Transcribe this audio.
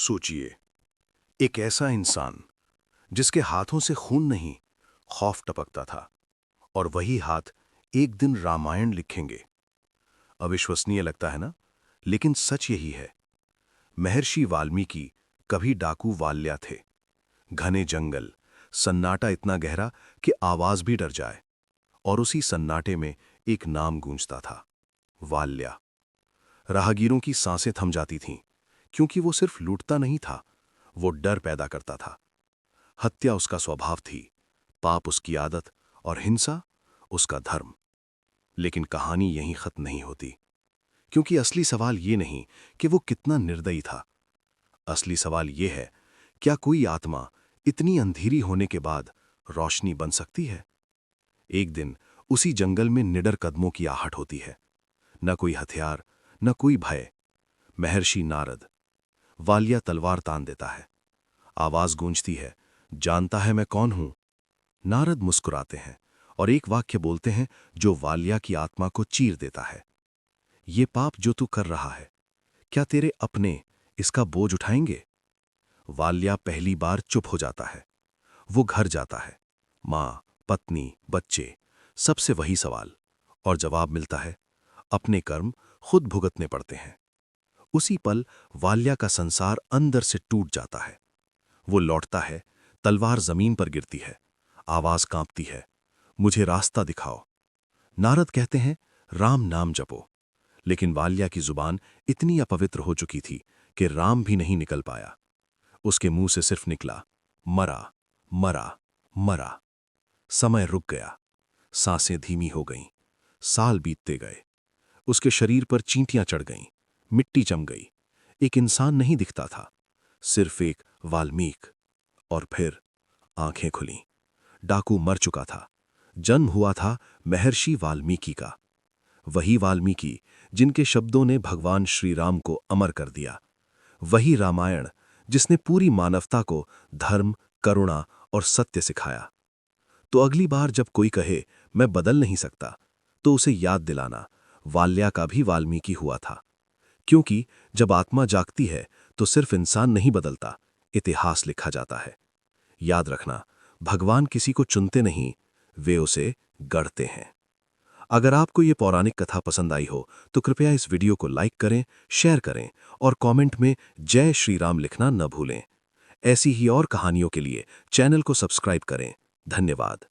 सोचिए, एक ऐसा इंसान जिसके हाथों से खून नहीं, खौफ टपकता था, और वही हाथ एक दिन रामायण लिखेंगे। अविश्वसनीय लगता है ना? लेकिन सच यही है। महर्षि वाल्मीकि कभी डाकू वाल्या थे। घने जंगल, सन्नाटा इतना गहरा कि आवाज भी डर जाए, और उसी सन्नाटे में एक नाम गूंजता था, वाल्या। राहगीरों की सांसें थम जाती थीं, क्योंकि वो सिर्फ लूटता नहीं था, वो डर पैदा करता था। हत्या उसका स्वभाव थी, पाप उसकी आदत, और हिंसा उसका धर्म। लेकिन कहानी यहीं खत्म नहीं होती, क्योंकि असली सवाल ये नहीं कि वो कितना निर्दयी था। असली सवाल ये है, क्या कोई आत्मा इतनी अंधेरी होने के बाद रोशनी बन सकती है? एक दिन उसी जंगल में निडर कदमों की आहट होती है। न कोई हथियार, न कोई भय। महर्षि नारद। वालिया तलवार तान देता है। आवाज गूंजती है, जानता है मैं कौन हूं? नारद मुस्कुराते हैं और एक वाक्य बोलते हैं जो वालिया की आत्मा को चीर देता है। ये पाप जो तू कर रहा है, क्या तेरे अपने इसका बोझ उठाएंगे? वालिया पहली बार चुप हो जाता है। वो घर जाता है। मां, पत्नी, बच्चे, सबसे वही सवाल, और जवाब मिलता है, अपने कर्म खुद भुगतने पड़ते हैं। उसी पल वालिया का संसार अंदर से टूट जाता है। वो लौटता है, तलवार जमीन पर गिरती है, आवाज कांपती है, मुझे रास्ता दिखाओ। नारद कहते हैं, राम नाम जपो। लेकिन वालिया की जुबान इतनी अपवित्र हो चुकी थी कि राम भी नहीं निकल पाया। उसके मुंह से सिर्फ निकला, मरा, मरा, मरा। समय रुक गया, सांसें धीमी हो गईं, साल बीतते गए। उसके शरीर पर चींटियां चढ़ गईं, मिट्टी जम गई। एक इंसान नहीं दिखता था, सिर्फ एक वाल्मीकि। और फिर आंखें खुलीं। डाकू मर चुका था। जन्म हुआ था महर्षि वाल्मीकि का। वही वाल्मीकि जिनके शब्दों ने भगवान श्री राम को अमर कर दिया। वही रामायण जिसने पूरी मानवता को धर्म, करुणा और सत्य सिखाया। तो अगली बार जब कोई कहे मैं बदल नहीं सकता, तो उसे याद दिलाना, वाल्या का भी वाल्मीकि हुआ था। क्योंकि जब आत्मा जागती है तो सिर्फ इंसान नहीं बदलता, इतिहास लिखा जाता है। याद रखना, भगवान किसी को चुनते नहीं, वे उसे गढ़ते हैं। अगर आपको ये पौराणिक कथा पसंद आई हो तो कृपया इस वीडियो को लाइक करें, शेयर करें और कमेंट में जय श्री राम लिखना न भूलें। ऐसी ही और कहानियों के लिए चैनल को सब्सक्राइब करें। धन्यवाद।